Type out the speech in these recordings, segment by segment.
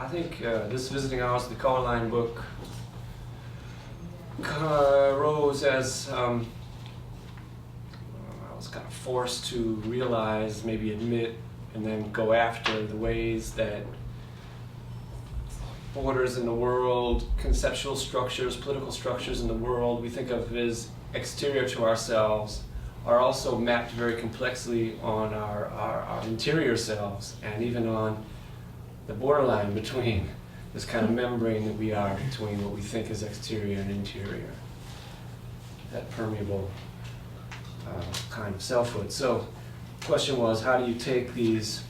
I think this visiting hours of the Carline book arose as I was kind of forced to realize, maybe admit, and then go after the ways that borders in the world, conceptual structures, political structures in the world we think of as exterior to ourselves are also mapped very complexly on our interior selves, and even on the borderline between this kind of membrane that we are between what we think is exterior and interior, that permeable kind of selfhood. So the question was, how do you take these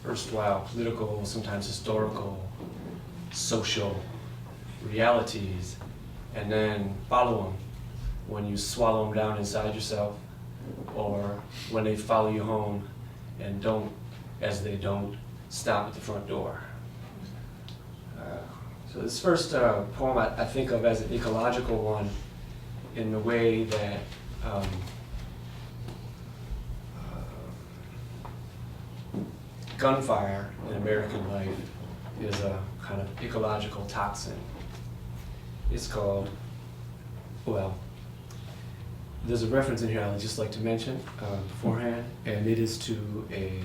erstwhile political, sometimes historical, social realities and then follow them when you swallow them down inside yourself, or when they follow you home and don't, as they don't, stop at the front door. So this first poem I think of as an ecological one in the way that gunfire in American life is a kind of ecological toxin. It's called, well, there's a reference in here I'd just like to mention beforehand, and it is to a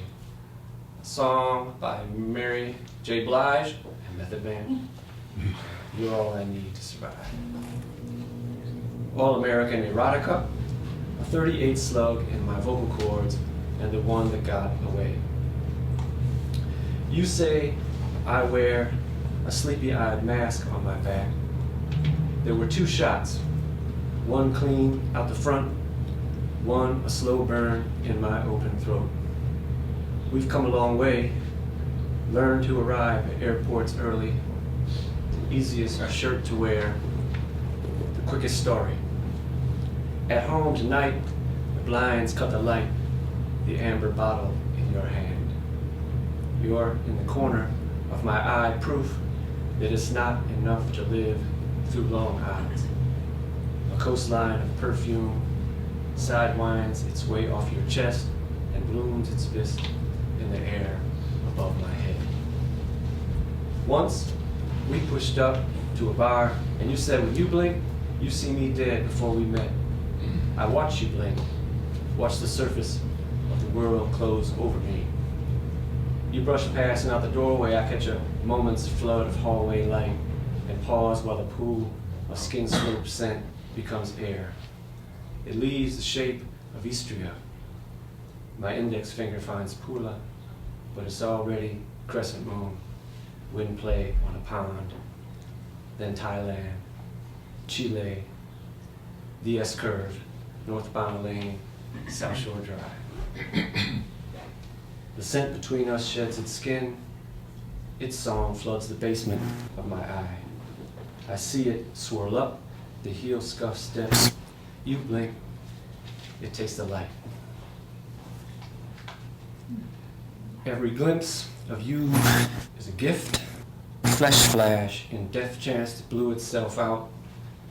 song by Mary J. Blige and Method Man. You're all I need to survive. All-American erotica, a 38 slug in my vocal cords, and the one that got away. You say I wear a sleepy-eyed mask on my back. There were 2 shots, one clean out the front, one a slow burn in my open throat. We've come a long way, learned to arrive at airports early, the easiest shirt to wear, the quickest story. At home tonight, the blinds cut the light, the amber bottle in your hand. You're in the corner of my eye, proof that it's not enough to live through long hours. A coastline of perfume sidewinds its way off your chest and blooms its fist in the air above my head. Once, we pushed up to a bar, and you said, when you blink, you see me dead before we met. I watched you blink, watched the surface of the world close over me. You brush past and out the doorway, I catch a moment's flood of hallway light and pause while the pool of skin-sloped scent becomes air. It leaves the shape of Istria. My index finger finds Pula, but it's already crescent moon, wind play on a pond, then Thailand, Chile, the S-curve, northbound lane, South Shore Drive. The scent between us sheds its skin. Its song floods the basement of my eye. I see it swirl up the heel scuffed steps. You blink, it takes the light. Every glimpse of you is a gift. Flesh flash in death chance blew itself out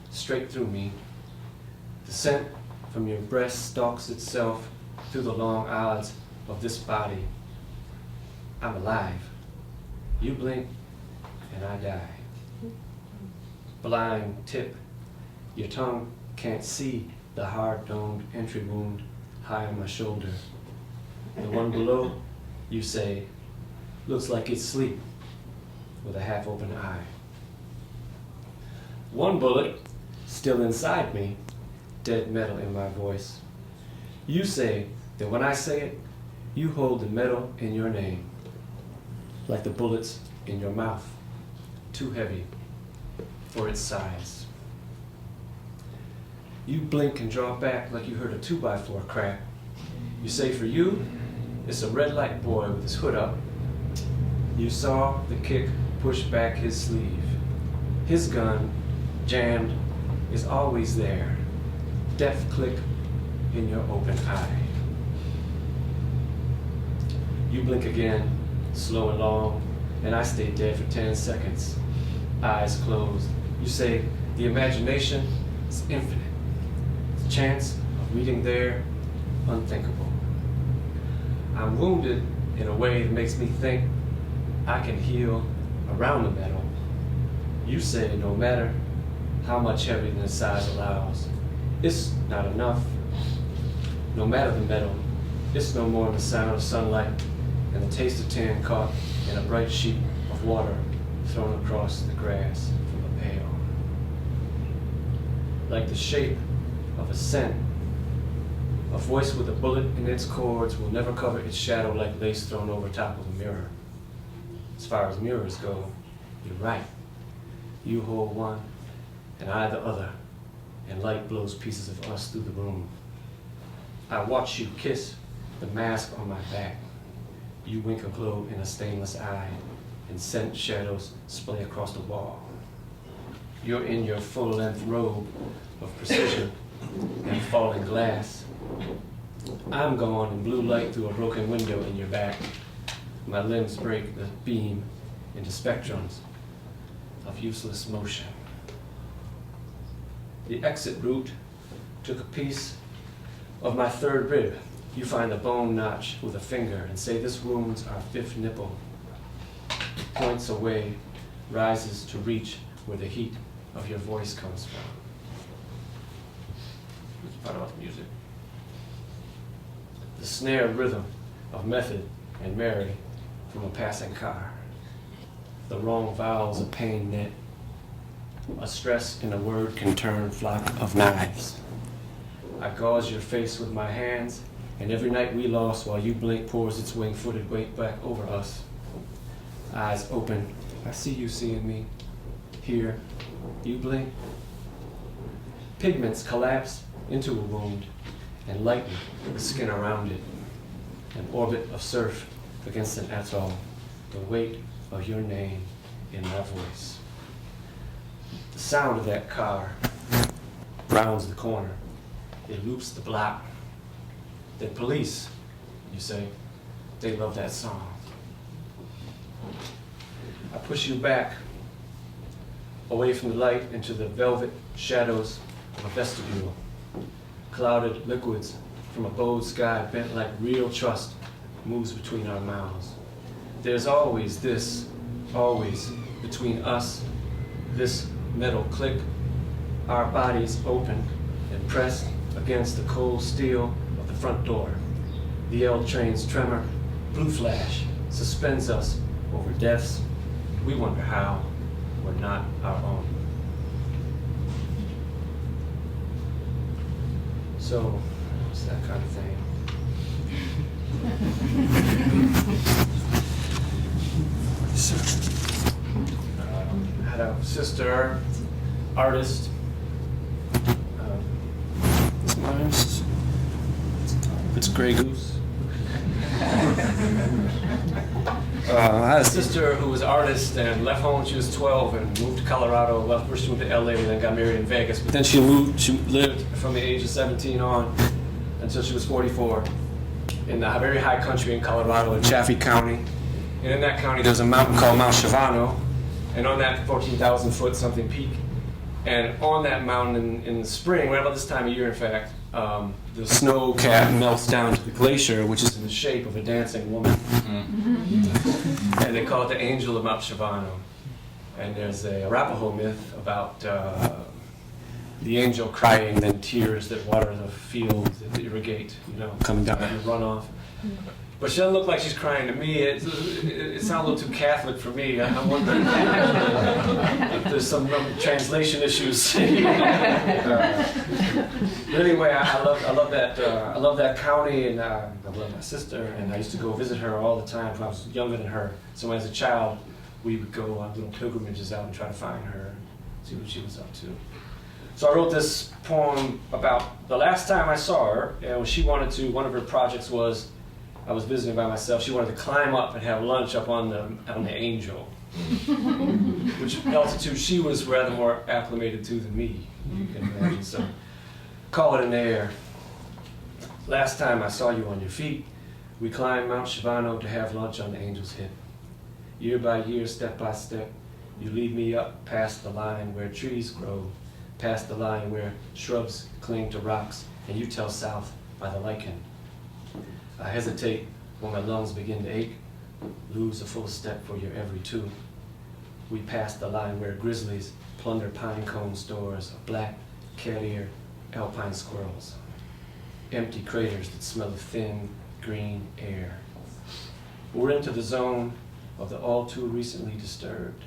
straight through me. The scent from your breast stalks itself through the long odds of this body. I'm alive. You blink and I die. Blind tip, your tongue can't see the hard-domed entry wound high on my shoulder. The one below, you say, looks like it's asleep with a half-open eye. One bullet, still inside me, dead metal in my voice. You say that when I say it, you hold the metal in your name, like the bullets in your mouth, too heavy for its size. You blink and draw back like you heard a 2x4 crack. You say for you, it's a red light boy with his hood up. You saw the kick push back his sleeve. His gun, jammed, is always there. Death click in your open eye. You blink again, slow and long, and I stay dead for 10 seconds, eyes closed. You say the imagination is infinite. The chance of meeting there, unthinkable. I'm wounded in a way that makes me think I can heal around the metal. You say no matter how much heaviness size allows, it's not enough. No matter the metal, it's no more than the sound of sunlight and the taste of tan caught in a bright sheet of water thrown across the grass from a pail. Like the shape of a scent, a voice with a bullet in its cords will never cover its shadow like lace thrown over top of a mirror. As far as mirrors go, you're right. You hold one, and I the other, and light blows pieces of us through the room. I watch you kiss the mask on my back. You wink a glow in a stainless eye, and scent shadows splay across the wall. You're in your full-length robe of precision and falling glass. I'm gone in blue light through a broken window in your back. My limbs break the beam into spectrums of useless motion. The exit route took a piece of my third rib. You find the bone notch with a finger and say this wound's our fifth nipple. Points away, rises to reach where the heat of your voice comes from. What's the part about the music? The snare rhythm of Method and Mary from a passing car. The wrong vowels of pain knit. A stress in a word can turn flock of knives. I gauze your face with my hands, and every night we lost while you blink pours its wing-footed weight back over us. Eyes open, I see you seeing me. Here, you blink. Pigments collapse into a wound and lighten the skin around it. An orbit of surf against an atoll, the weight of your name in my voice. The sound of that car rounds the corner. It loops the block. The police, you say, they love that song. I push you back, away from the light into the velvet shadows of a vestibule. Clouded liquids from a bold sky bent like real trust moves between our mouths. There's always this, always between us, this metal click, our bodies open and pressed against the cold steel of the front door. The L train's tremor, blue flash, suspends us over deaths. We wonder how we're not our own. So, it's that kind of thing. I had a sister, artist. It's my artist. It's Grey Goose. I had a sister who was an artist and left home when she was 12 and moved to Colorado. First she moved to LA and then got married in Vegas. But then she lived from the age of 17 on until she was 44 in the very high country in Colorado in Chaffee County. And in that county there's a mountain called Mount Shavano. And on that 14,000 foot something peak. And on that mountain in the spring, right about this time of year in fact, the snow cap melts down to the glacier, which is in the shape of a dancing woman. Mm-hmm. And they call it the Angel of Mount Shavano. And there's a Arapaho myth about the angel crying, then tears that water the fields that irrigate, coming down in the runoff. But she doesn't look like she's crying to me. It sounds a little too Catholic for me. I'm wondering if there's some translation issues. But anyway, I love that county, and I love my sister, and I used to go visit her all the time when I was younger than her. So as a child, we would go on little pilgrimages out and try to find her, see what she was up to. So I wrote this poem about the last time I saw her, and she wanted to. One of her projects was, I was visiting by myself. She wanted to climb up and have lunch up on the Angel, which altitude she was rather more acclimated to than me, you can imagine. So, call it an air. Last time I saw you on your feet, we climbed Mount Shavano to have lunch on the Angel's hip. Year by year, step by step, you lead me up past the line where trees grow, past the line where shrubs cling to rocks, and you tell south by the lichen. I hesitate when my lungs begin to ache, lose a full step for your every two. We passed the line where grizzlies plunder pine cone stores of black, cat-eared alpine squirrels. Empty craters that smell of thin, green air. We're into the zone of the all too recently disturbed.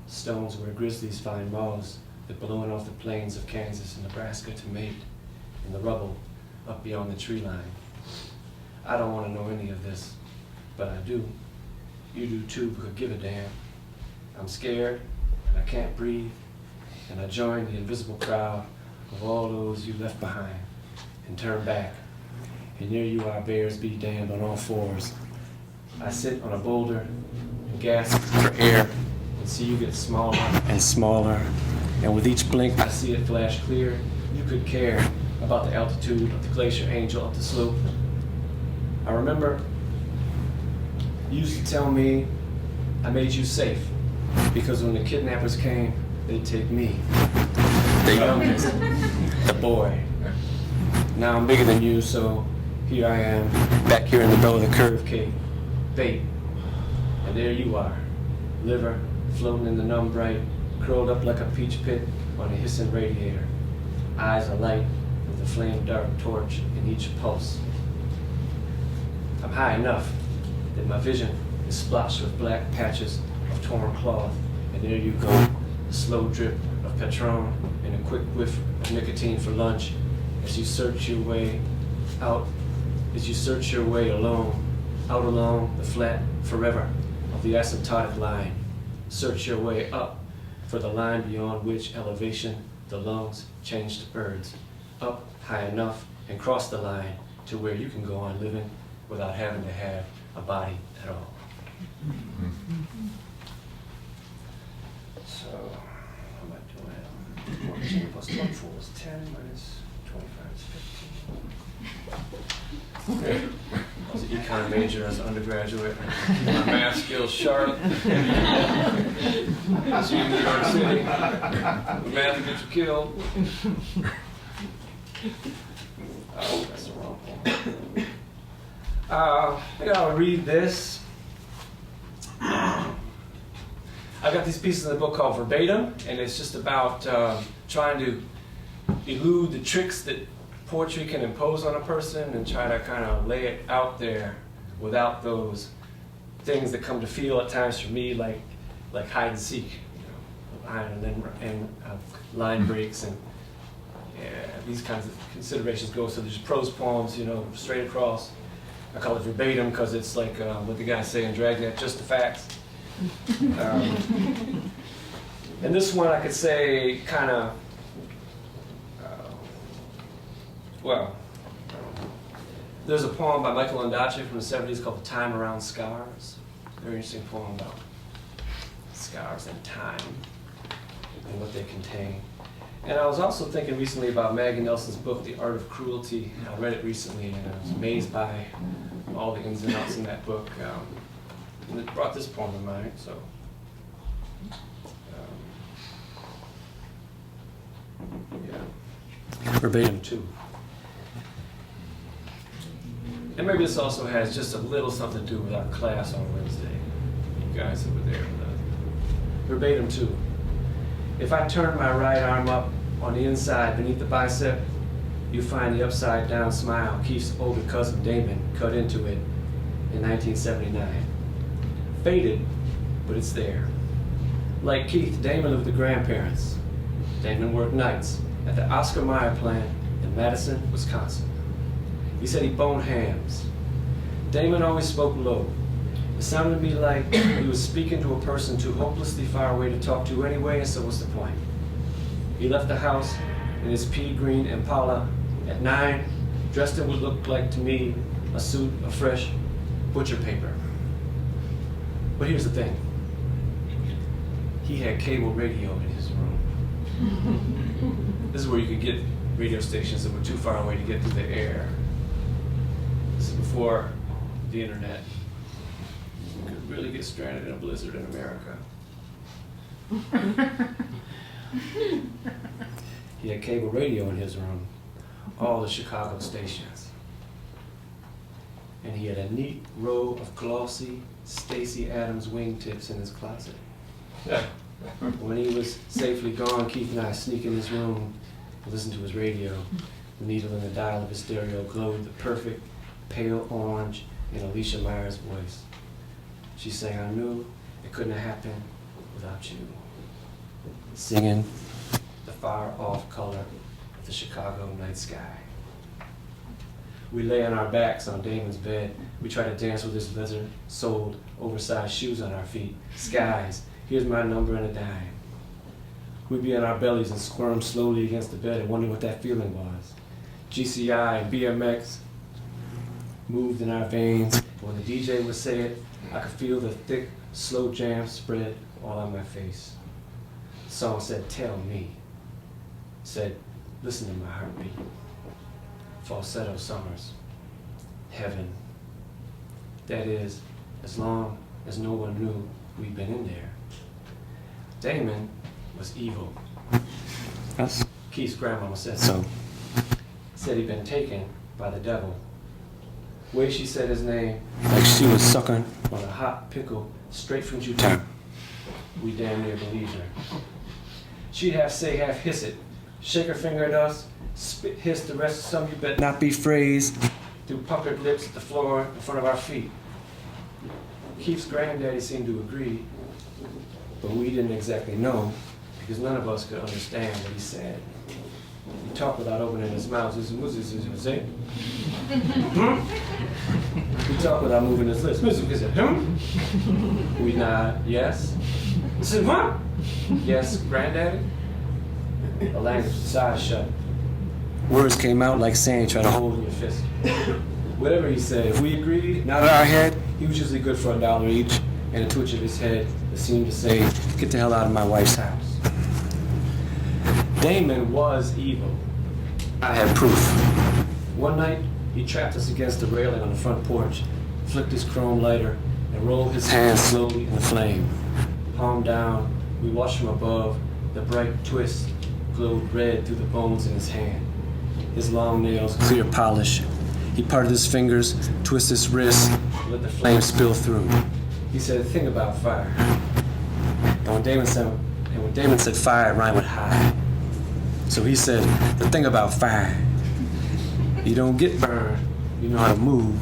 Stones where grizzlies find moths that balloon off the plains of Kansas and Nebraska to mate in the rubble up beyond the tree line. I don't want to know any of this, but I do. You do too, but give a damn. I'm scared, and I can't breathe, and I join the invisible crowd of all those you left behind, and turn back, and here you are, bears be damned, on all fours. I sit on a boulder and gasp for air, and see you get smaller and smaller, and with each blink I see it flash clear. You could care about the altitude of the glacier angel up the slope. I remember you used to tell me I made you safe, because when the kidnappers came, they'd take me, the youngest, the boy. Now I'm bigger than you, so here I am, back here in the middle of the curve cake, bait. And there you are, liver floating in the numb bright, curled up like a peach pit on a hissing radiator. Eyes alight with a flame dark torch in each pulse. I'm high enough that my vision is splotched with black patches of torn cloth, and there you go, a slow drip of Patron and a quick whiff of nicotine for lunch as you search your way out, alone, out along the flat forever of the asymptotic line. Search your way up for the line beyond which elevation the lungs change to birds. Up high enough and cross the line to where you can go on living without having to have a body at all. So, how am I doing? 14 plus 24 is 10 minus 25 is 15. Okay. I was an econ major as an undergraduate. My math skills sharp. As you in New York City, math will get you killed. Oh, that's the wrong one. I think I'll read this. I've got these pieces in the book called Verbatim, and it's just about trying to elude the tricks that poetry can impose on a person and try to kind of lay it out there without those things that come to feel at times for me like hide and seek, and line breaks and these kinds of considerations go. So there's prose poems, straight across. I call it verbatim because it's like what the guys say in Dragnet, just the facts. And this one I could say kind of, there's a poem by Michael Ondaatje from the 70s called The Time Around Scars. Very interesting poem about scars and time and what they contain. And I was also thinking recently about Maggie Nelson's book, The Art of Cruelty. I read it recently and I was amazed by all the ins and outs in that book. And it brought this poem to mind, so. Verbatim too. And maybe this also has just a little something to do with our class on Wednesday. You guys that were there with us. Verbatim too. If I turn my right arm up on the inside beneath the bicep, you find the upside down smile Keith's older cousin Damon cut into it in 1979. Faded, but it's there. Like Keith, Damon lived with the grandparents. Damon worked nights at the Oscar Mayer plant in Madison, Wisconsin. He said he boned hams. Damon always spoke low. It sounded to me like he was speaking to a person too hopelessly far away to talk to anyway, and so what's the point? He left the house in his pea green Impala at 9, dressed in what looked like to me a suit of fresh butcher paper. But here's the thing. He had cable radio in his room. This is where you could get radio stations that were too far away to get through the air. This is before the internet. You could really get stranded in a blizzard in America. He had cable radio in his room, all the Chicago stations. and he had a neat row of glossy Stacey Adams wingtips in his closet. When he was safely gone, Keith and I sneak in his room and listen to his radio. The needle in the dial of his stereo glowed the perfect pale orange in Alicia Meyer's voice. She sang, "I knew it couldn't have happened without you," singing the far-off color of the Chicago night sky. We lay on our backs on Damon's bed. We try to dance with his leather-soled, oversized shoes on our feet. Skies, here's my number and a dime. We'd be on our bellies and squirm slowly against the bed and wonder what that feeling was. GCI and BMX moved in our veins. When the DJ would say it, I could feel the thick, slow jam spread all on my face. The song said, "Tell me." It said, "Listen to my heartbeat." Falsetto summers. Heaven. That is, as long as no one knew we'd been in there. Damon was evil. Yes. Keith's grandmama said so. Said he'd been taken by the devil. Way she said his name, like she was sucking on a hot pickle straight from Utah. We damn near believed her. She'd half say, half hiss it, shake her finger at us, spit hiss the rest of some "you bet not be" phrase through puckered lips at the floor in front of our feet. Keith's granddaddy seemed to agree, but we didn't exactly know because none of us could understand what he said. He talked without opening his mouth. He talked without moving his lips. We nod, yes. He said, "What?" "Yes, granddaddy." The language, his eyes shut. Words came out like sand trying to hold in your fist. Whatever he said, if we agreed, nodded our head, he was usually good for $1 each, and a twitch of his head that seemed to say, "Get the hell out of my wife's house." Damon was evil. I had proof. One night, he trapped us against the railing on the front porch, flicked his chrome lighter, and rolled his hands slowly in the flame. Palm down, we watched from above. The bright twist glowed red through the bones in his hand. His long nails clear polish. He parted his fingers, twisted his wrists, let the flame spill through. He said, "Think about fire." And when Damon said fire, it rhymed with high. So he said, "The thing about fire, you don't get burned, you know how to move."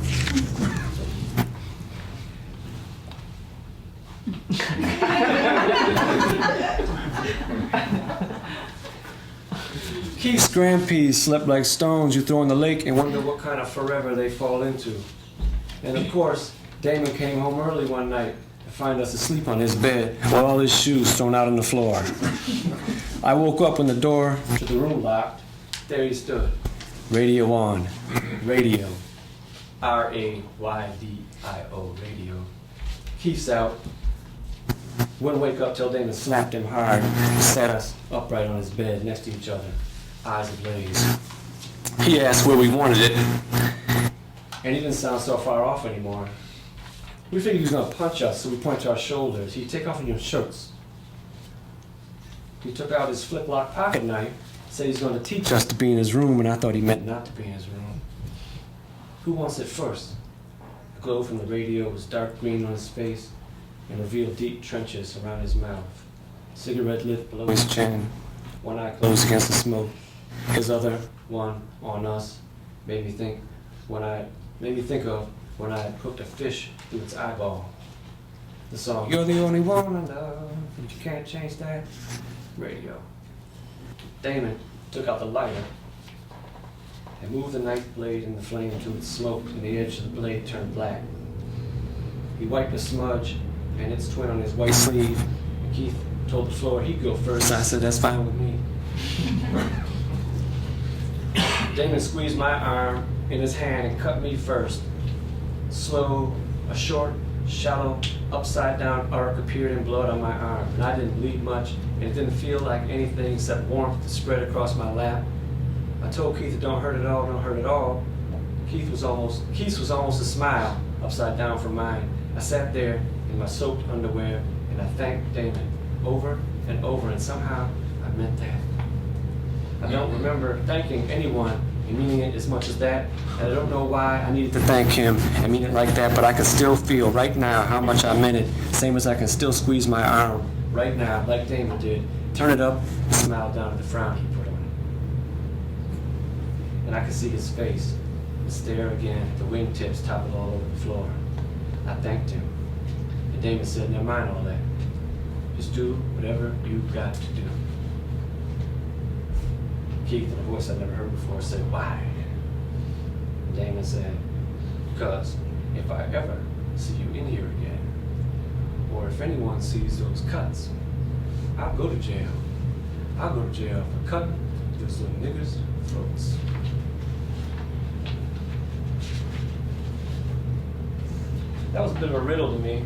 Keith's grandpeas slept like stones you throw in the lake and wonder what kind of forever they fall into. And of course, Damon came home early one night to find us asleep on his bed while all his shoes thrown out on the floor. I woke up when the door to the room locked. There he stood. Radio on. Radio. R-A-Y-D-I-O. Radio. Keith's out. Wouldn't wake up till Damon slapped him hard. Sat us upright on his bed next to each other. Eyes ablaze. He asked where we wanted it. And he didn't sound so far off anymore. We figured he was going to punch us, so we pointed to our shoulders. He'd take off your shirts. He took out his flip-lock pocket knife, said he's going to teach us to be in his room, and I thought he meant not to be in his room. Who wants it first? The glow from the radio was dark green on his face and revealed deep trenches around his mouth. Cigarette lit below his chin, one eye closed against the smoke. His other one on us made me think of when I had hooked a fish through its eyeball. The song, "You're the only one I love, but you can't change that." Radio. Damon took out the lighter and moved the knife blade in the flame until it smoked and the edge of the blade turned black. He wiped a smudge and its twin on his white sleeve, and Keith told the floor he'd go first. I said, "That's fine with me." Damon squeezed my arm in his hand and cut me first. Slow, a short, shallow, upside-down arc appeared in blood on my arm, and I didn't bleed much, and it didn't feel like anything except warmth that spread across my lap. I told Keith, "Don't hurt at all, don't hurt at all." Keith's was almost a smile upside down from mine. I sat there in my soaked underwear, and I thanked Damon over and over, and somehow I meant that. I don't remember thanking anyone and meaning it as much as that. And I don't know why I needed to thank him and mean it like that, but I can still feel right now how much I meant it, same as I can still squeeze my arm right now, like Damon did, turn it up, and smile down at the frown he put on it. And I can see his face, and stare again, the wingtips toppled all over the floor. I thanked him, and Damon said, never mind all that. Just do whatever you've got to do. Keith, in a voice I'd never heard before, said, why? And Damon said, because if I ever see you in here again, or if anyone sees those cuts, I'll go to jail. I'll go to jail for cutting those little niggers' throats. That was a bit of a riddle to me.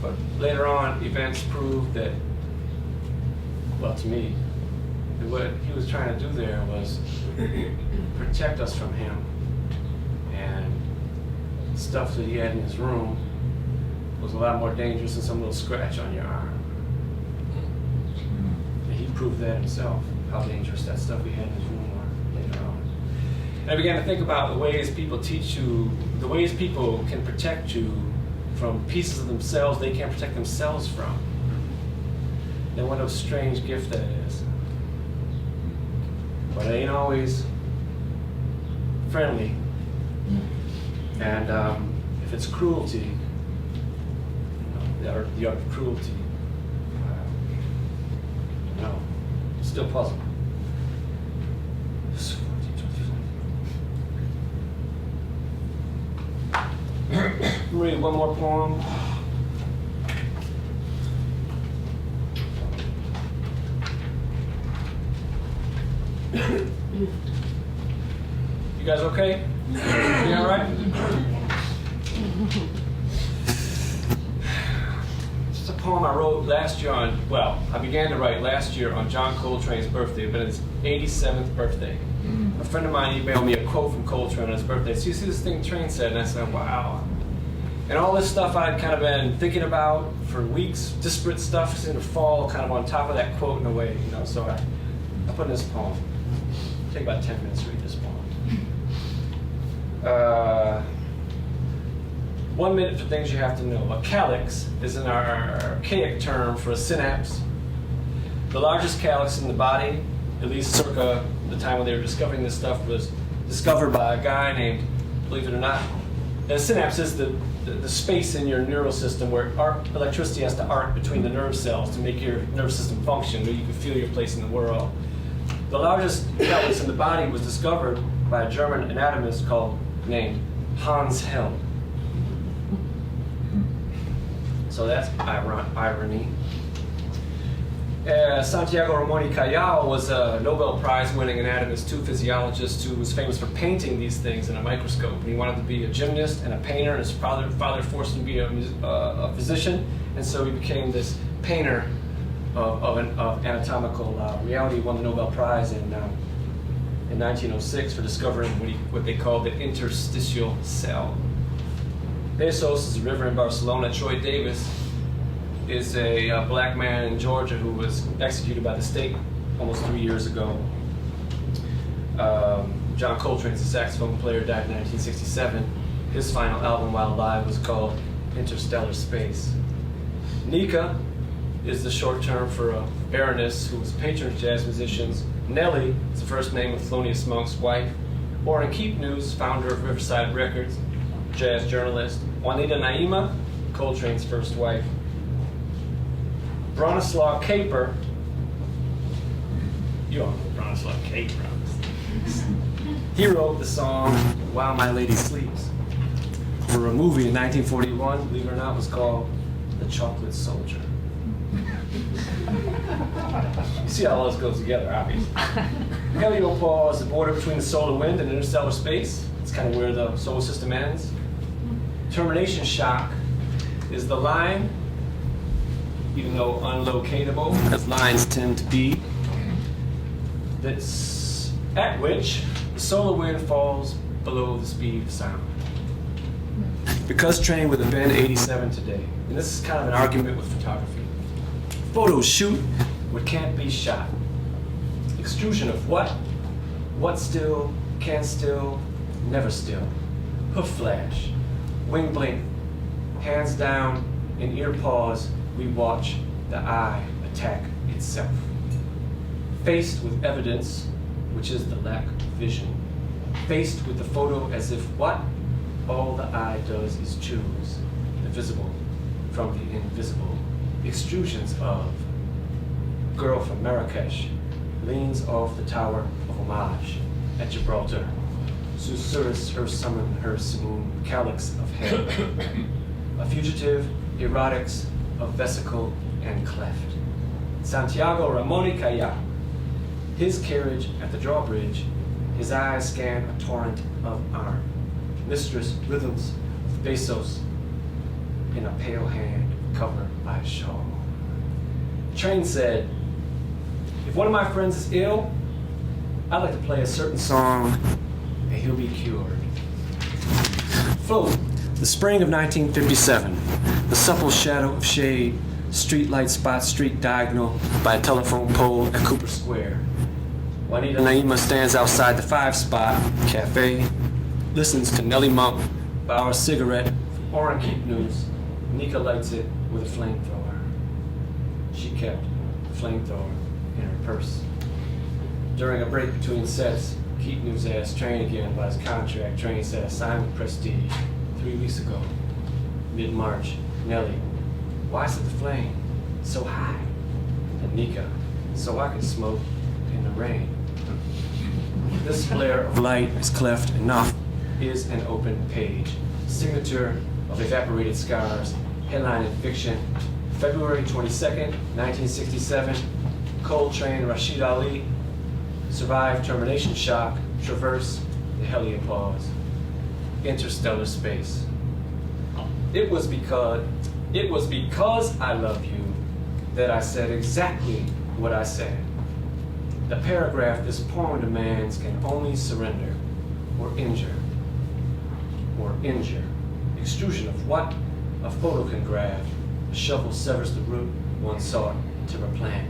But later on, events proved that, well, to me, that what he was trying to do there was protect us from him. And stuff that he had in his room was a lot more dangerous than some little scratch on your arm. And he proved that himself, how dangerous that stuff he had in his room were later on. And I began to think about the ways people teach you, the ways people can protect you from pieces of themselves they can't protect themselves from. And what a strange gift that is. But it ain't always friendly. And if it's cruelty, the art of cruelty, no, still puzzled. Read one more poem. You guys okay? You all right? It's a poem I wrote last year on, well, I began to write last year on John Coltrane's birthday, but it's his 87th birthday. A friend of mine emailed me a quote from Coltrane on his birthday. So you see this thing Train said, and I said, wow. And all this stuff I'd kind of been thinking about for weeks, disparate stuff seemed to fall kind of on top of that quote in a way, you know, so I put in this poem. It'll take about 10 minutes to read this poem. 1 minute for things you have to know. A calyx is an archaic term for a synapse. The largest calyx in the body, at least circa the time when they were discovering this stuff, was discovered by a guy named, believe it or not, a synapse is the space in your neural system where electricity has to arc between the nerve cells to make your nervous system function, where you can feel your place in the world. The largest calyx in the body was discovered by a German anatomist named Hans Helm. So that's irony. Santiago Ramon y Callao was a Nobel Prize-winning anatomist, too, physiologist, who was famous for painting these things in a microscope. And he wanted to be a gymnast and a painter, and his father forced him to be a physician, and so he became this painter of anatomical reality. He won the Nobel Prize in 1906 for discovering what they called the interstitial cell. Pesos is a river in Barcelona. Troy Davis is a black man in Georgia who was executed by the state almost 3 years ago. John Coltrane's a saxophone player, died in 1967. His final album while alive was called Interstellar Space. Nika is the short term for a baroness who was a patron of jazz musicians. Nellie is the first name of Thelonious Monk's wife. Warren Keepnews, founder of Riverside Records, jazz journalist. Juanita Naima, Coltrane's first wife. Bronislaw Kaper, you all know Bronislaw Kaper. He wrote the song While My Lady Sleeps for a movie in 1941, believe it or not, was called The Chocolate Soldier. You see how all this goes together, obviously. Heliopause is the border between the solar wind and interstellar space. It's kind of where the solar system ends. Termination shock is the line, even though unlocatable, as lines tend to be, that's at which the solar wind falls below the speed of sound. Because Train would have been 87 today, and this is kind of an argument with photography. Photos shoot what can't be shot. Extrusion of what What still, can still, never still. Hoof flash, wing blink, hands down, in ear pause, we watch the eye attack itself. Faced with evidence, which is the lack of vision. Faced with the photo as if what? All the eye does is choose the visible from the invisible. Extrusions of girl from Marrakesh leans off the tower of homage at Gibraltar. Susurrus her summon her simoon calyx of hell. A fugitive erotics of vesicle and cleft. Santiago Ramoni Calla. His carriage at the drawbridge, his eyes scan a torrent of arm. Mistress rhythms of pesos in a pale hand covered by a shawl. Train said, if one of my friends is ill, I'd like to play a certain song and he'll be cured. Float, the spring of 1957, the supple shadow of shade, street light spot street diagonal by a telephone pole at Cooper Square. Juanita Naima stands outside the 5 Spot Cafe, listens to Nellie Monk borrow a cigarette from Orange Keep News. Nika lights it with a flamethrower. She kept the flamethrower in her purse. During a break between sets, Keep News asked Train again about his contract. Train said, signed with Prestige 3 weeks ago. Mid-March, Nellie, why is it the flame so high? And Nika, so I can smoke in the rain. This flare of light is cleft enough, is an open page. Signature of evaporated scars, headline in fiction, February 22nd, 1967, Coal Train Rashid Ali, survived termination shock, traverse the heliopause, interstellar space. It was because I love you that I said exactly what I said. The paragraph this poem demands can only surrender or injure. Extrusion of what? A photo can graft. A shovel severs the root one sought to replant.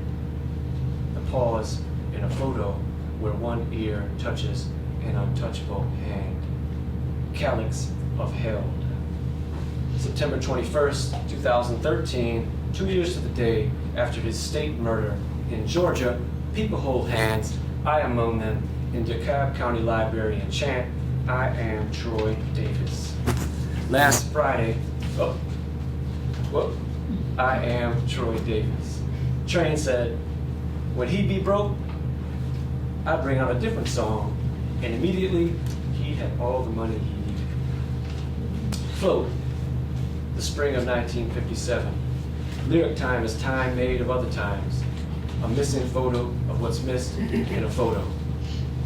The pause in a photo where one ear touches an untouchable hand. Calyx of hell. September 21st, 2013, 2 years to the day after his state murder in Georgia, people hold hands, I among them, in DeKalb County Library and chant, I am Troy Davis. Last Friday, I am Troy Davis. Train said, when he be broke, I bring out a different song, and immediately he had all the money he needed. Float, the spring of 1957. Lyric time is time made of other times. A missing photo of what's missed in a photo.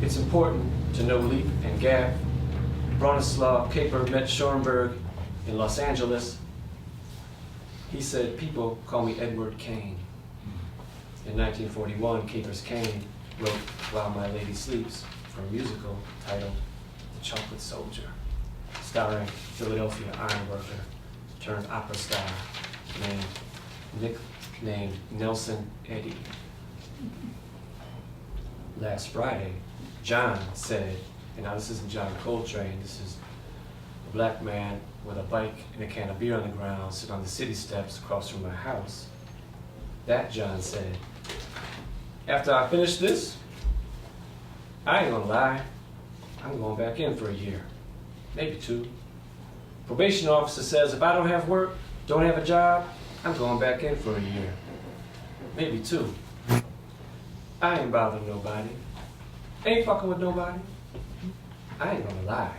It's important to know leap and gap. Bronislaw Kaper met Schoenberg in Los Angeles. He said, people call me Edward Kane. In 1941, Kaper's Kane wrote While My Lady Sleeps for a musical titled The Chocolate Soldier, starring Philadelphia ironworker turned opera star named Nelson Eddy. Last Friday, John said, and now this isn't John Coltrane, this is a black man with a bike and a can of beer on the ground sitting on the city steps across from my house. That John said, after I finish this, I ain't gonna lie, I'm going back in for a year, maybe 2. Probation officer says if I don't have work, don't have a job, I'm going back in for a year, maybe 2. I ain't bothering nobody, ain't fucking with nobody, I ain't gonna lie.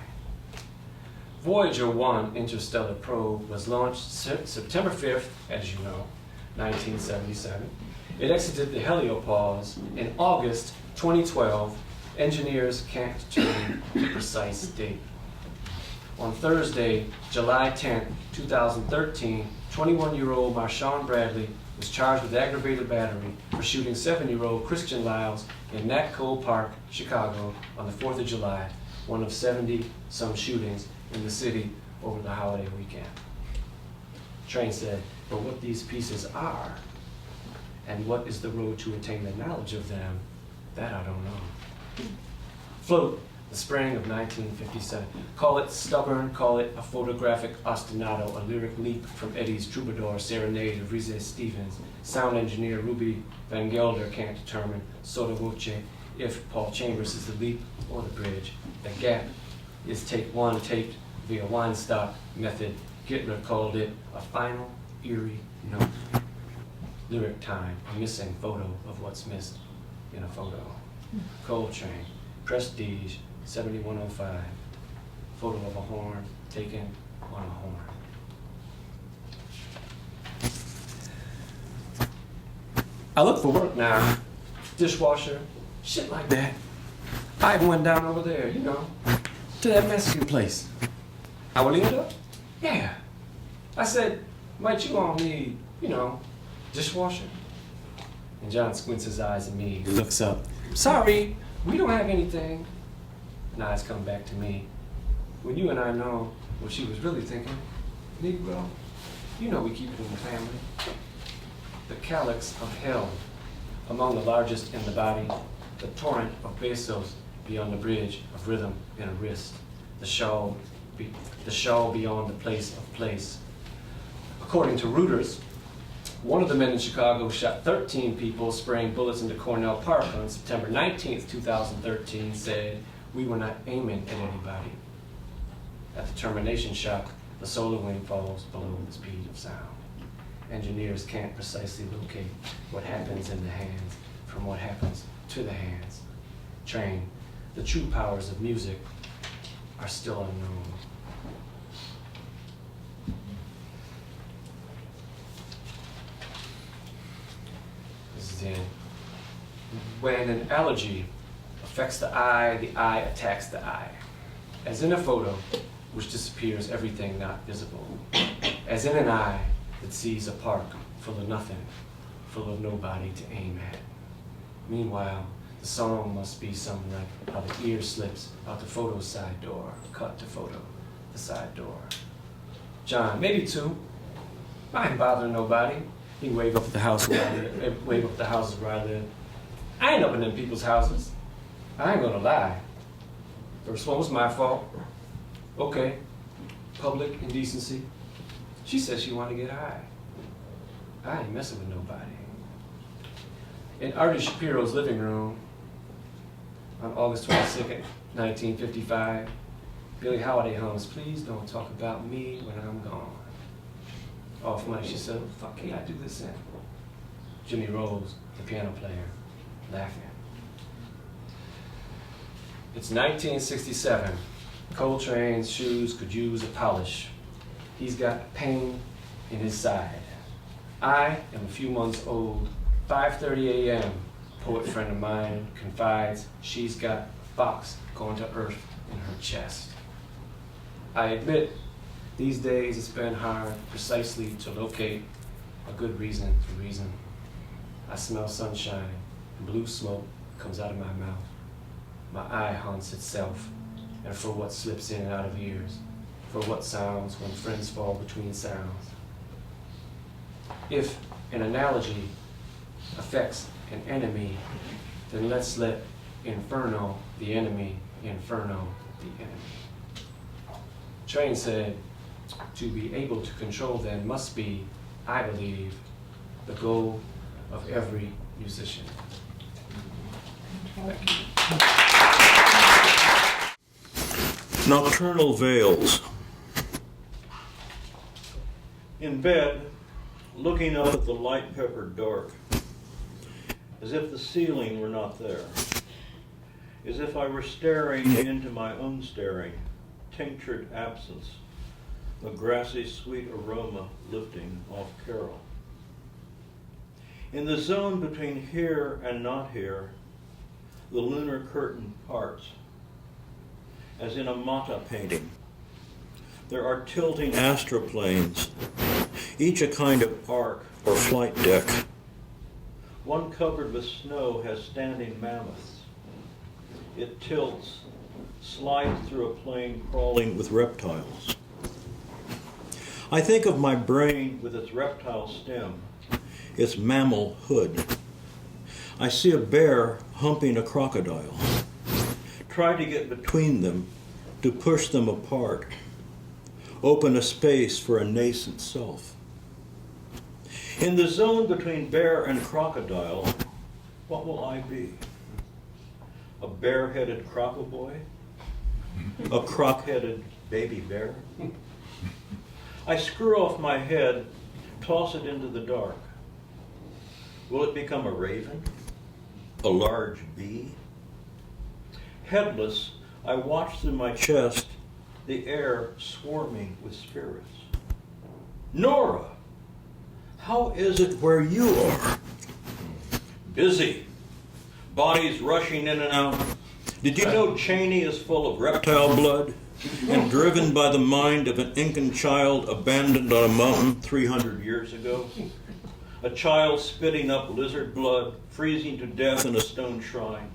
Voyager 1 interstellar probe was launched September 5th, as you know, 1977. It exited the heliopause in August 2012. Engineers can't determine the precise date. On Thursday, July 10th, 2013, 21-year-old Marshawn Bradley was charged with aggravated battery for shooting 7-year-old Christian Lyles in Nat Cole Park, Chicago, on the 4th of July, one of 70-some shootings in the city over the holiday weekend. Train said, but what these pieces are, and what is the road to attain the knowledge of them, that I don't know. Float, the spring of 1957. Call it stubborn, call it a photographic ostinato, a lyric leap from Eddie's troubadour serenade of Rize Stevens. Sound engineer Ruby Van Gelder can't determine sotto voce if Paul Chambers is the leap or the bridge. The gap is take one taped via Weinstock method. Gittler called it a final, eerie note. Lyric time, a missing photo of what's missed in a photo. Coltrane, Prestige, 7105. Photo of a horn taken on a horn. I look for work now. Dishwasher, shit like that. I went down over there, you know, to that Mexican place. Abuelita? Yeah. I said, might you all need, you know, dishwasher? And John squints his eyes at me. He looks up. Sorry, we don't have anything. And eyes come back to me. When you and I know what she was really thinking, Negro, you know we keep it in the family. The calyx of hell, among the largest in the body, the torrent of pesos beyond the bridge of rhythm in a wrist, the shawl beyond the place of place. According to Reuters, one of the men in Chicago shot 13 people spraying bullets into Cornell Park on September 19th, 2013, said, "We were not aiming at anybody." At the termination shot, the solar wind falls below the speed of sound. Engineers can't precisely locate what happens in the hands from what happens to the hands. Train, the true powers of music are still unknown. This is it. When an allergy affects the eye attacks the eye. As in a photo, which disappears everything not visible. As in an eye that sees a park full of nothing, full of nobody to aim at. Meanwhile, the song must be something like how the ear slips out the photo side door, cut to photo, the side door. John, maybe two. I ain't bothering nobody. He can wave up at the house where I live, wave up at the houses where I live. I ain't up in them people's houses. I ain't gonna lie. First one was my fault. Okay, public indecency. She said she wanted to get high. I ain't messing with nobody. In Artie Shapiro's living room on August 22nd, 1955, Billie Holiday hums, "Please don't talk about me when I'm gone." Off mic, she said, "What the fuck can I do this in?" Jimmy Rose, the piano player, laughing. It's 1967. Coltrane's shoes could use a polish. He's got pain in his side. I am a few months old. 5:30 a.m. A poet friend of mine confides she's got a fox going to earth in her chest. I admit, these days it's been hard precisely to locate a good reason for reason. I smell sunshine, and blue smoke comes out of my mouth. My eye haunts itself, and for what slips in and out of ears, for what sounds when friends fall between sounds. If an analogy affects an enemy, then let's let Inferno the enemy, Inferno the enemy. Train said, to be able to control them must be, I believe, the goal of every musician. Thank you. Nocturnal Veils. In bed, looking up at the light-peppered dark, as if the ceiling were not there, as if I were staring into my own staring, tinctured absence, a grassy sweet aroma lifting off Carol. In the zone between here and not here, the lunar curtain parts, as in a Mata painting. There are tilting astroplanes, each a kind of arc or flight deck. One covered with snow has standing mammoths. It tilts, slides through a plane crawling with reptiles. I think of my brain with its reptile stem, its mammal hood. I see a bear humping a crocodile, try to get between them, to push them apart, open a space for a nascent self. In the zone between bear and crocodile, what will I be? A bare-headed crocoboy? A croc-headed baby bear? I screw off my head, toss it into the dark. Will it become a raven? A large bee? Headless, I watch through my chest, the air swarming with spirits. Nora, how is it where you are? Busy. Bodies rushing in and out. Did you know Cheney is full of reptile blood and driven by the mind of an Incan child abandoned on a mountain 300 years ago? A child spitting up lizard blood, freezing to death in a stone shrine.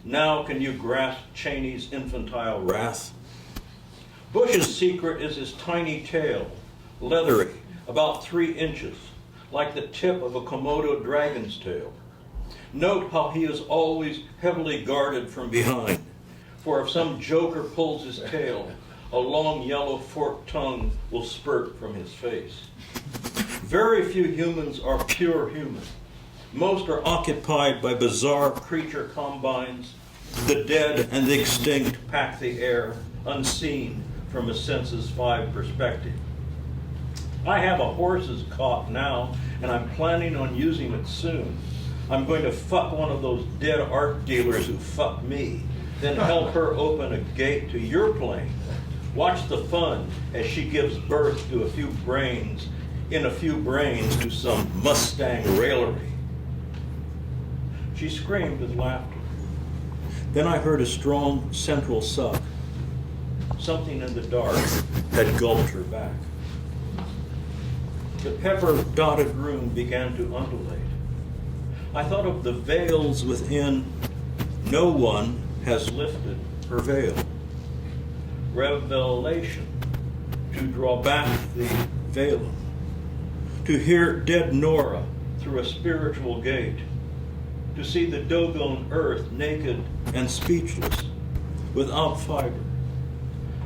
Now can you grasp Cheney's infantile wrath? Bush's secret is his tiny tail, leathery, about 3 inches, like the tip of a Komodo dragon's tail. Note how he is always heavily guarded from behind, for if some joker pulls his tail, a long yellow forked tongue will spurt from his face. Very few humans are pure human. Most are occupied by bizarre creature combines. The dead and the extinct pack the air, unseen from a senses 5 perspective. I have a horse's cock now, and I'm planning on using it soon. I'm going to fuck one of those dead art dealers who fucked me, then help her open a gate to your plane. Watch the fun as she gives birth to a few brains to some Mustang raillery. She screamed with laughter. Then I heard a strong central suck. Something in the dark had gulped her back. The pepper-dotted room began to undulate. I thought of the veils within. No one has lifted her veil. Revelation, to draw back the veil. To hear dead Nora through a spiritual gate. To see the doggone earth naked and speechless, without fiber.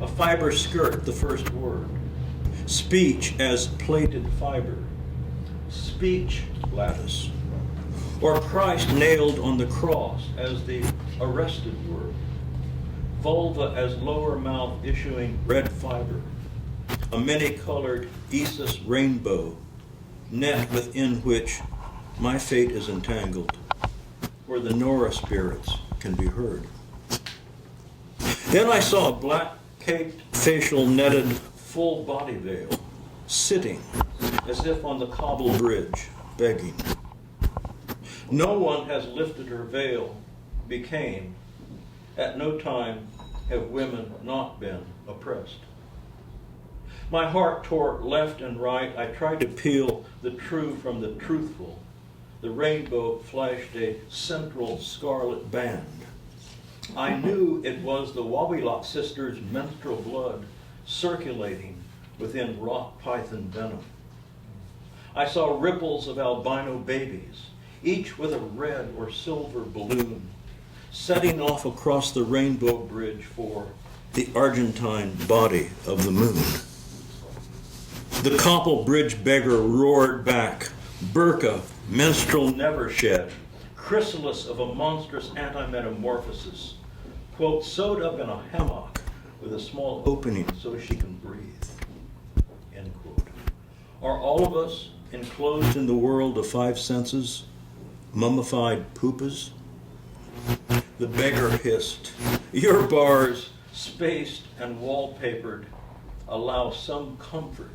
A fiber skirt, the first word. Speech as plaited fiber. Speech lattice. Or Christ nailed on the cross as the arrested word. Vulva as lower mouth issuing red fiber. A many-colored Isis rainbow, net within which my fate is entangled, where the Nora spirits can be heard. Then I saw a black-caped, facial netted, full body veil, sitting as if on the cobble bridge, begging. No one has lifted her veil, became. At no time have women not been oppressed. My heart tore left and right. I tried to peel the true from the truthful. The rainbow flashed a central scarlet band. I knew it was the Wabilok sisters' menstrual blood circulating within rock python venom. I saw ripples of albino babies, each with a red or silver balloon, setting off across the rainbow bridge for the Argentine body of the moon. The cobble bridge beggar roared back, burqa, menstrual never shed, chrysalis of a monstrous anti-metamorphosis, quote, sewed up in a hammock with a small opening so she can breathe, end quote. Are all of us enclosed in the world of 5 senses, mummified poopas? The beggar hissed, your bars, spaced and wallpapered, allow some comfort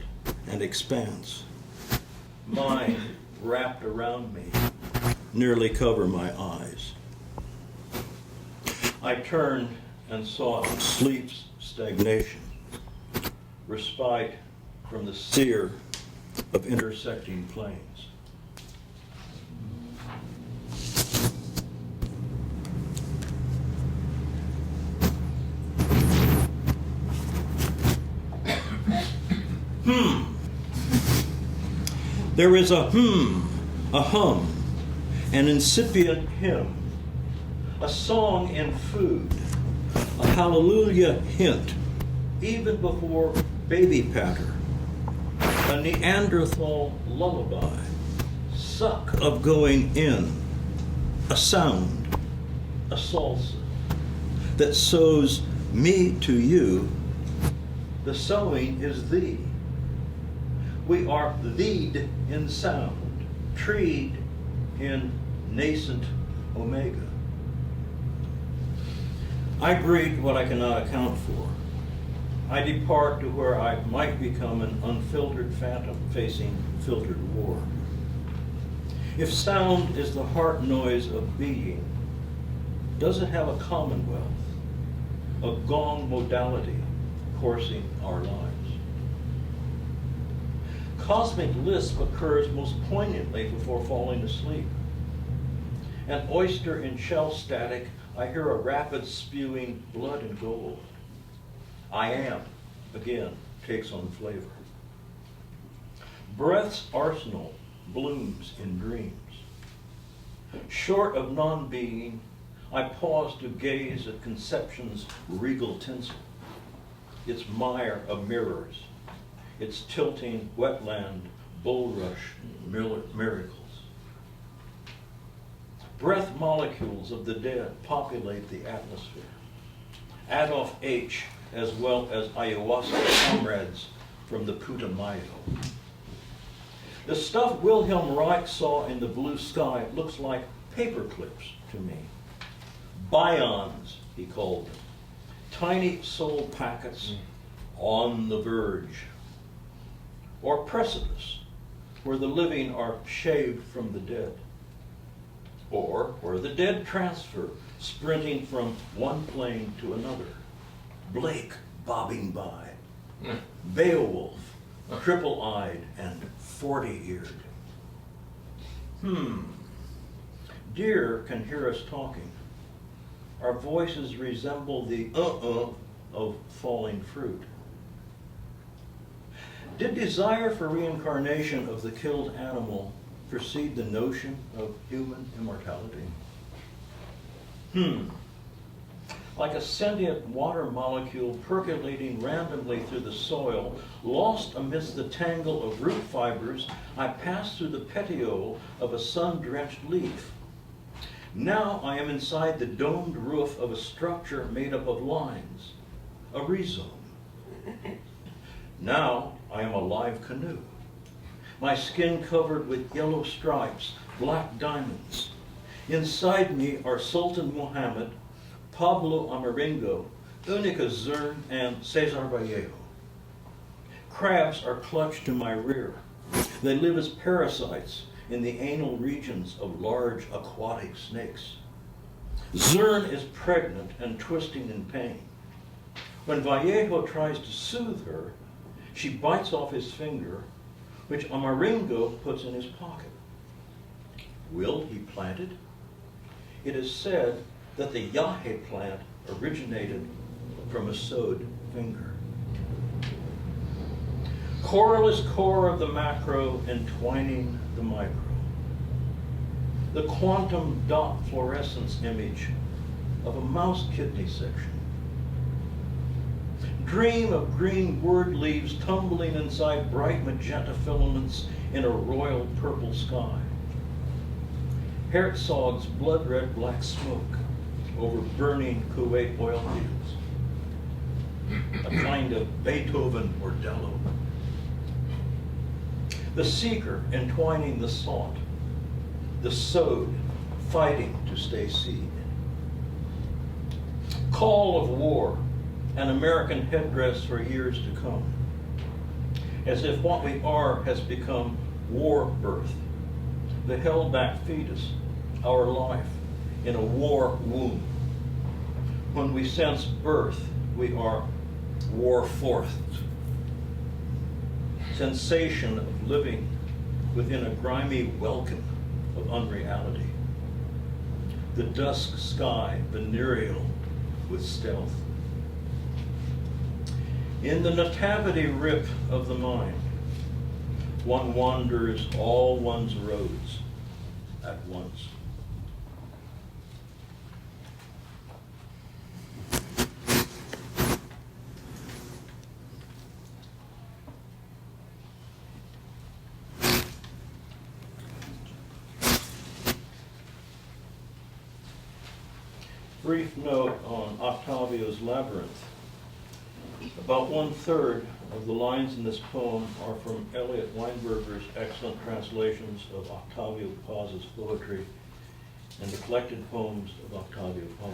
and expanse. Mine, wrapped around me, nearly cover my eyes. I turned and sought sleep's stagnation, respite from the sear of intersecting planes. There is a hum, an incipient hymn, a song in food, a hallelujah hint, even before baby patter, a Neanderthal lullaby, suck of going in, a sound, a salsa that sows me to you. The sowing is thee. We are theed in sound, treed in nascent omega. I breed what I cannot account for. I depart to where I might become an unfiltered phantom facing filtered war. If sound is the heart noise of being, does it have a commonwealth, a gong modality coursing our lives? Cosmic lisp occurs most poignantly before falling asleep. An oyster in shell static, I hear a rapid spewing blood and gold. I am, again, takes on flavor. Breath's arsenal blooms in dreams. Short of non-being, I pause to gaze at conception's regal tinsel, its mire of mirrors, its tilting wetland bulrush miracles. Breath molecules of the dead populate the atmosphere. Adolf H. as well as ayahuasca comrades from the Putumayo. The stuff Wilhelm Reich saw in the blue sky looks like paper clips to me. Bions, he called them. Tiny soul packets on the verge. Or precipice, where the living are shaved from the dead. Or where the dead transfer, sprinting from one plane to another. Blake bobbing by. Beowulf, triple-eyed and 40-eared. Deer can hear us talking. Our voices resemble the of falling fruit. Did desire for reincarnation of the killed animal precede the notion of human immortality? Like a sentient water molecule percolating randomly through the soil, lost amidst the tangle of root fibers, I pass through the petiole of a sun-drenched leaf. Now I am inside the domed roof of a structure made up of lines, a rhizome. Now I am a live canoe, my skin covered with yellow stripes, black diamonds. Inside me are Sultan Mohammed, Pablo Amaringo, Unica Zern, and Cesar Vallejo. Crabs are clutched to my rear. They live as parasites in the anal regions of large aquatic snakes. Zern is pregnant and twisting in pain. When Vallejo tries to soothe her, she bites off his finger, which Amaringo puts in his pocket. Will he plant it? It is said that the yahe plant originated from a sewed finger. Coreless core of the macro entwining the micro. The quantum dot fluorescence image of a mouse kidney section. Dream of green word leaves tumbling inside bright magenta filaments in a royal purple sky. Herzog's blood-red black smoke over burning Kuwait oil fields. A kind of Beethoven bordello. The seeker entwining the sought. The sowed fighting to stay seed. Call of war, an American headdress for years to come. As if what we are has become war birth, the held back fetus, our life in a war womb. When we sense birth, we are war forthed. Sensation of living within a grimy welkin of unreality. The dusk sky venereal with stealth. In the nativity rip of the mind, one wanders all one's roads at once. Brief note on Octavio's Labyrinth. About 1/3 of the lines in this poem are from Eliot Weinberger's excellent translations of Octavio Paz's poetry and the collected poems of Octavio Paz.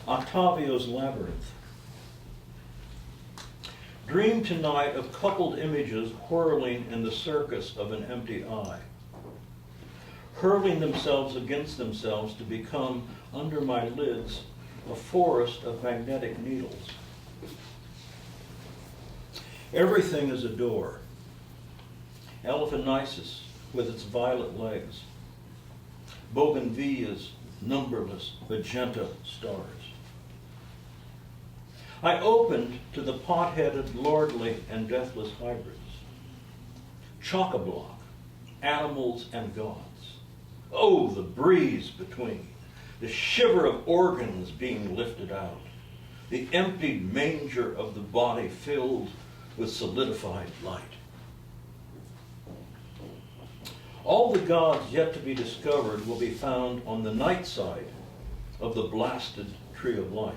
Octavio's Labyrinth. Dream tonight of coupled images whirling in the circus of an empty eye, hurling themselves against themselves to become, under my lids, a forest of magnetic needles. Everything is a door. Elaphanisis with its violet legs, bougainvilleas, numberless magenta stars. I opened to the pot-headed, lordly, and deathless hybrids. Chock-a-block, animals and gods. Oh, the breeze between, the shiver of organs being lifted out, the emptied manger of the body filled with solidified light. All the gods yet to be discovered will be found on the night side of the blasted tree of life,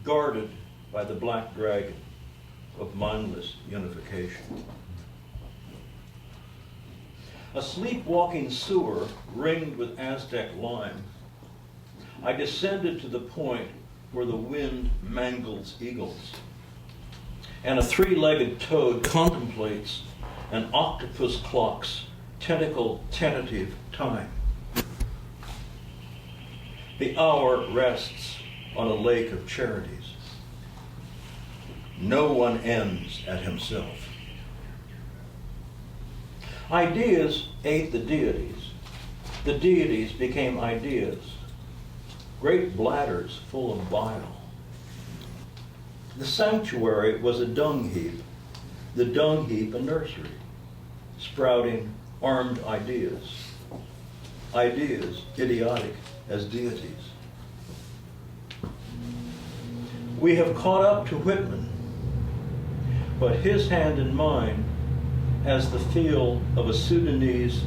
guarded by the black dragon of mindless unification. A sleepwalking sewer ringed with Aztec lime, I descended to the point where the wind mangles eagles, and a three-legged toad contemplates an octopus clock's tentative time. The hour rests on a lake of charities. No one ends at himself. Ideas ate the deities. The deities became ideas, great bladders full of bile. The sanctuary was a dung heap, the dung heap a nursery, sprouting armed ideas, ideas idiotic as deities. We have caught up to Whitman, but his hand in mine has the feel of a Sudanese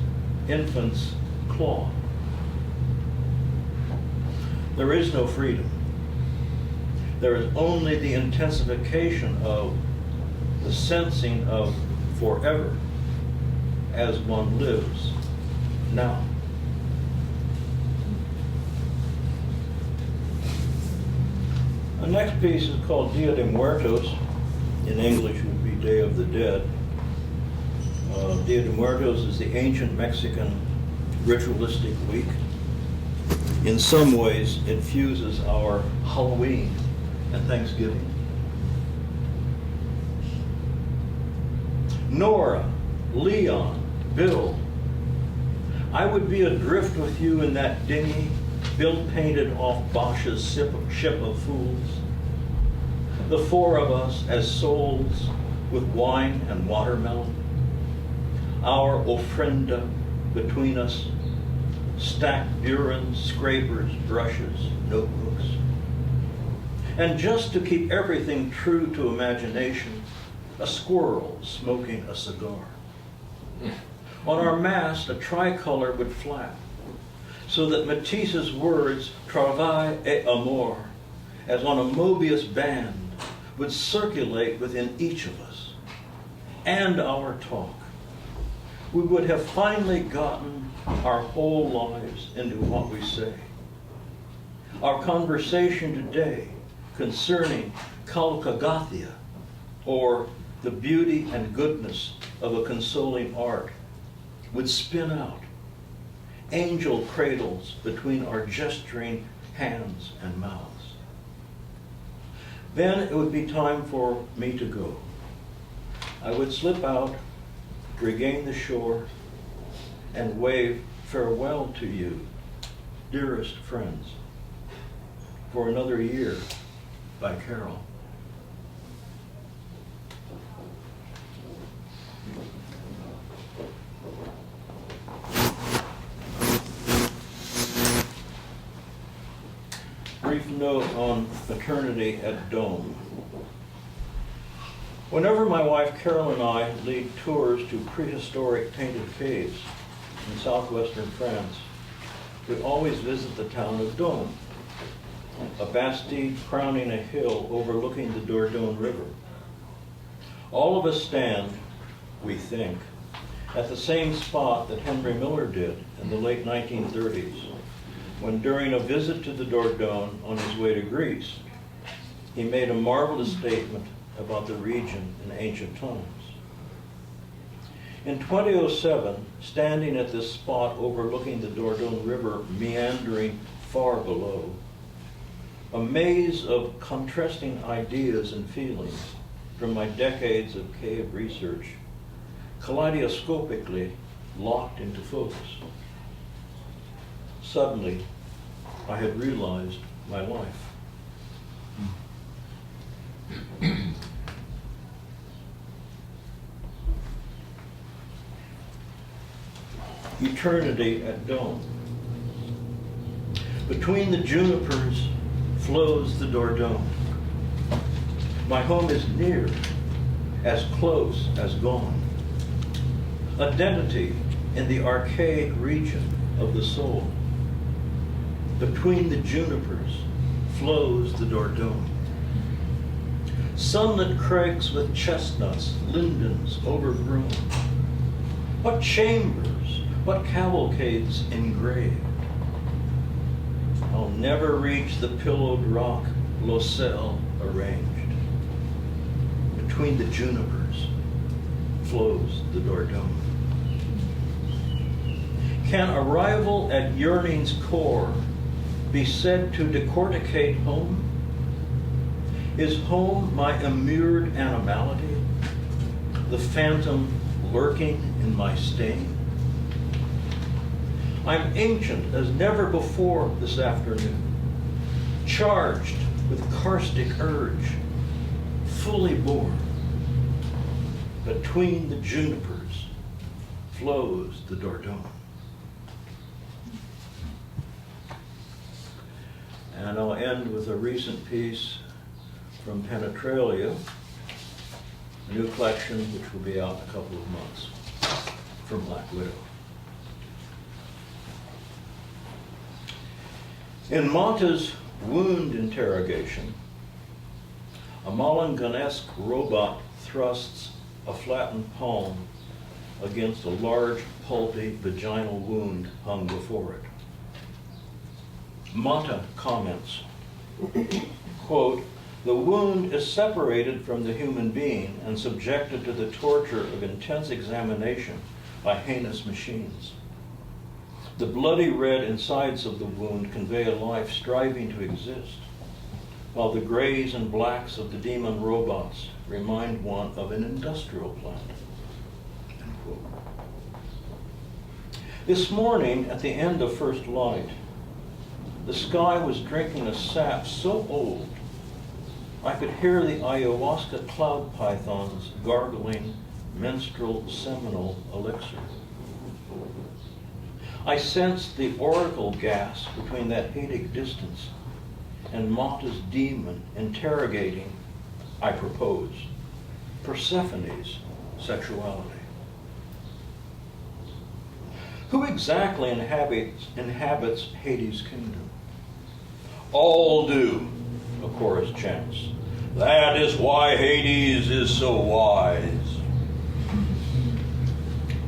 infant's claw. There is no freedom. There is only the intensification of the sensing of forever as one lives now. The next piece is called Dia de Muertos. In English it would be Day of the Dead. Dia de Muertos is the ancient Mexican ritualistic week. In some ways, it fuses our Halloween and Thanksgiving. Nora, Leon, Bill, I would be adrift with you in that dinghy, built painted off Bosch's ship of fools. The four of us as souls with wine and watermelon. Our ofrenda between us, stacked burins, scrapers, brushes, notebooks. And just to keep everything true to imagination, a squirrel smoking a cigar. On our mast, a tricolor would flap, so that Matisse's words, travail et amour, as on a Mobius band, would circulate within each of us. And our talk. We would have finally gotten our whole lives into what we say. Our conversation today concerning Kalkagathia, or the beauty and goodness of a consoling art, would spin out angel cradles between our gesturing hands and mouths. Then it would be time for me to go. I would slip out, regain the shore, and wave farewell to you, dearest friends, for another year by Carol. Brief note on maternity at Dome. Whenever my wife Carol and I lead tours to prehistoric painted caves in southwestern France, we always visit the town of Dôme, a bastide crowning a hill overlooking the Dordogne River. All of us stand, we think, at the same spot that Henry Miller did in the late 1930s, when during a visit to the Dordogne on his way to Greece, he made a marvelous statement about the region in ancient times. In 2007, standing at this spot overlooking the Dordogne River meandering far below, a maze of contrasting ideas and feelings from my decades of cave research kaleidoscopically locked into focus. Suddenly, I had realized my life. Eternity at Dôme. Between the junipers flows the Dordogne. My home is near, as close as gone. Identity in the archaic region of the soul. Between the junipers flows the Dordogne. Sunlit crags with chestnuts, lindens overgrown. What chambers, what cavalcades engraved. I'll never reach the pillowed rock, Locelle arranged. Between the junipers flows the Dordogne. Can arrival at yearning's core be said to decorticate home? Is home my immured animality, the phantom lurking in my stain? I'm ancient as never before this afternoon, charged with caustic urge, fully born. Between the junipers flows the Dordogne. And I'll end with a recent piece from Penetralia, a new collection which will be out in a couple of months, from Black Widow. In Monta's wound interrogation, a Malenganesque robot thrusts a flattened palm against a large, pulpy vaginal wound hung before it. Monta comments, quote, "The wound is separated from the human being and subjected to the torture of intense examination by heinous machines. The bloody red insides of the wound convey a life striving to exist, while the grays and blacks of the demon robots remind one of an industrial plant." End quote. This morning, at the end of first light, the sky was drinking a sap so old I could hear the ayahuasca cloud pythons gargling menstrual seminal elixir. I sensed the oracle gas between that Haedic distance and Monta's demon interrogating, I propose, Persephone's sexuality. Who exactly inhabits Hades' kingdom? All do, a chorus chants. That is why Hades is so wise.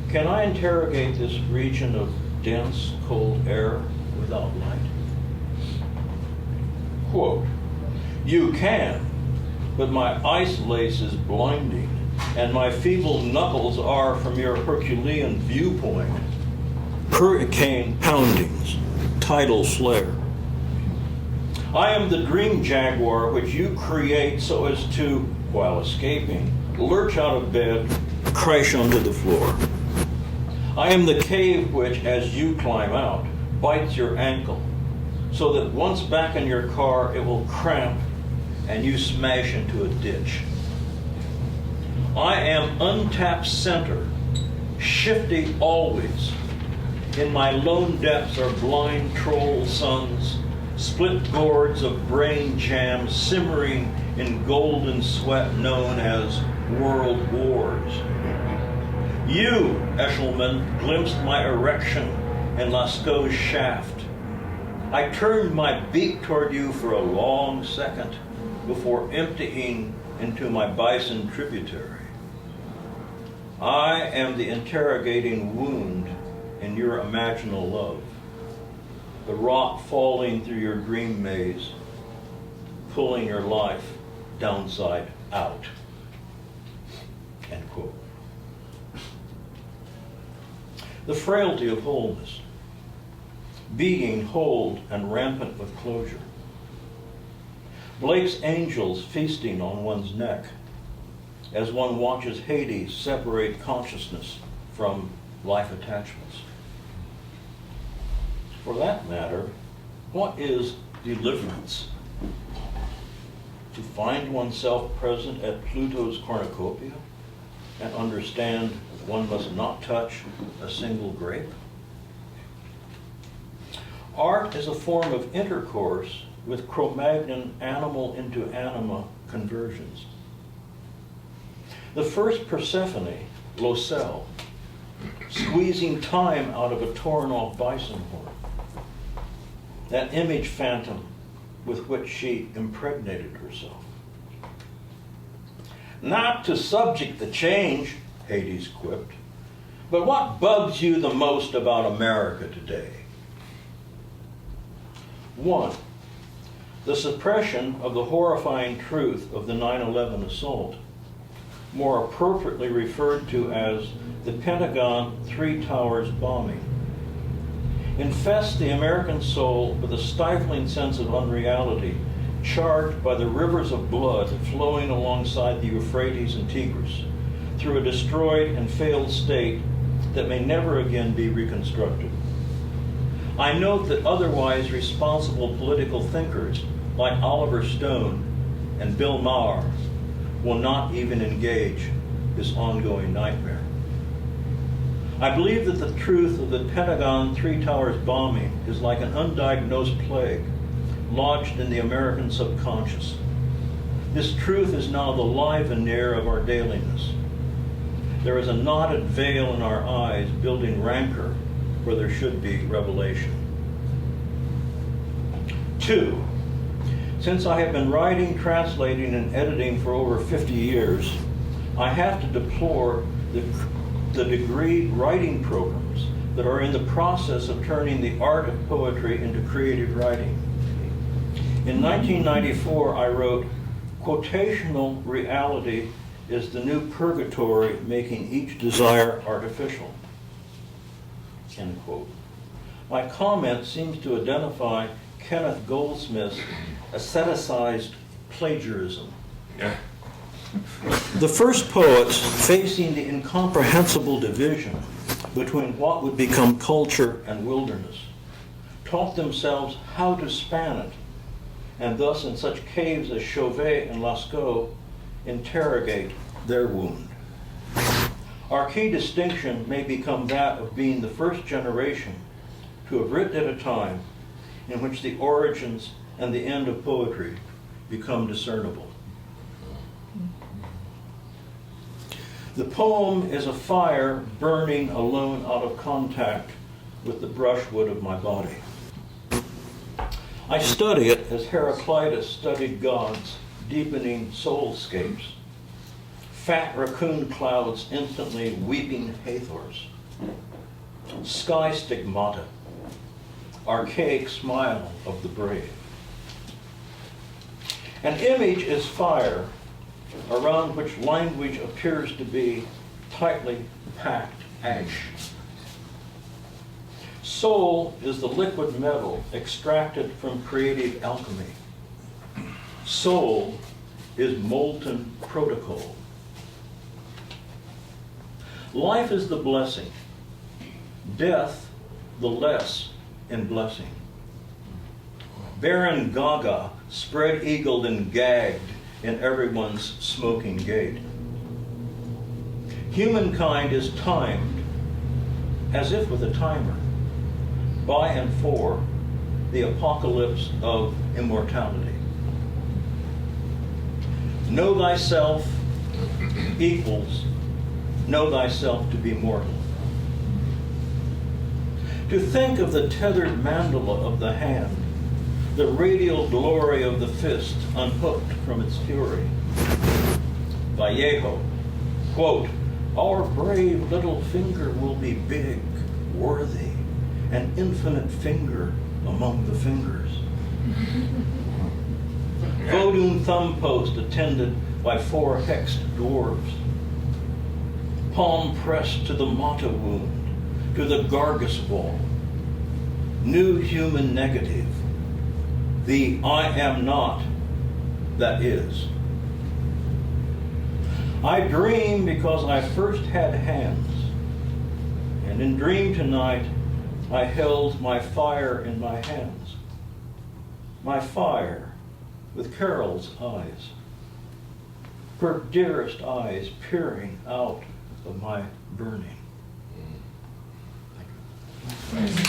Can I interrogate this region of dense, cold air without light? Quote, "You can, but my ice lace is blinding, and my feeble knuckles are, from your Herculean viewpoint, hurricane poundings, tidal flare. I am the dream jaguar which you create so as to, while escaping, lurch out of bed, crash onto the floor. I am the cave which, as you climb out, bites your ankle, so that once back in your car it will cramp and you smash into a ditch. I am untapped center, shifty always. In my lone depths are blind troll suns, split gourds of brain jam simmering in golden sweat known as world wars. You, Eshleman, glimpsed my erection in Lascaux's shaft. I turned my beak toward you for a long second before emptying into my bison tributary. I am the interrogating wound in your imaginal love, the rock falling through your dream maze, pulling your life downside out. End quote. The frailty of wholeness, being whole and rampant with closure. Blake's angels feasting on one's neck as one watches Hades separate consciousness from life attachments. For that matter, what is deliverance? To find oneself present at Pluto's cornucopia and understand one must not touch a single grape? Art is a form of intercourse with Cro-Magnon animal into anima conversions. The first Persephone, Locelle, squeezing time out of a torn off bison horn. That image phantom with which she impregnated herself. Not to subject the change, Hades quipped, but what bugs you the most about America today? 1. The suppression of the horrifying truth of the 9/11 assault, more appropriately referred to as the Pentagon Three Towers bombing, infests the American soul with a stifling sense of unreality, charged by the rivers of blood flowing alongside the Euphrates and Tigris through a destroyed and failed state that may never again be reconstructed. I note that otherwise responsible political thinkers like Oliver Stone and Bill Maher will not even engage this ongoing nightmare. I believe that the truth of the Pentagon Three Towers bombing is like an undiagnosed plague lodged in the American subconscious. This truth is now the live veneer of our dailiness. There is a knotted veil in our eyes building rancor where there should be revelation. 2. Since I have been writing, translating, and editing for over 50 years, I have to deplore the degree writing programs that are in the process of turning the art of poetry into creative writing. In 1994, I wrote, "Quotational reality is the new purgatory making each desire artificial." End quote. My comment seems to identify Kenneth Goldsmith's asceticized plagiarism. Yeah. The first poets, facing the incomprehensible division between what would become culture and wilderness, taught themselves how to span it, and thus in such caves as Chauvet and Lascaux interrogate their wound. Our key distinction may become that of being the first generation to have written at a time in which the origins and the end of poetry become discernible. The poem is a fire burning alone out of contact with the brushwood of my body. I study it as Heraclitus studied gods, deepening soulscapes. Fat raccoon clouds instantly weeping Hathors. Sky stigmata, archaic smile of the brave. An image is fire around which language appears to be tightly packed ash. Soul is the liquid metal extracted from creative alchemy. Soul is molten protocol. Life is the blessing, death the less in blessing. Baron Gaga spread-eagled and gagged in everyone's smoking gate. Humankind is timed, as if with a timer, by and for the apocalypse of immortality. Know thyself equals know thyself to be mortal. To think of the tethered mandala of the hand, the radial glory of the fist unhooked from its fury. Vallejo, quote, our brave little finger will be big, worthy, an infinite finger among the fingers. Vodun thumb post attended by 4 hexed dwarves. Palm pressed to the Mata wound, to the Gargus wall. New human negative, the I am not that is. I dream because I first had hands, and in dream tonight I held my fire in my hands. My fire with Carol's eyes, her dearest eyes peering out of my burning. Thank you.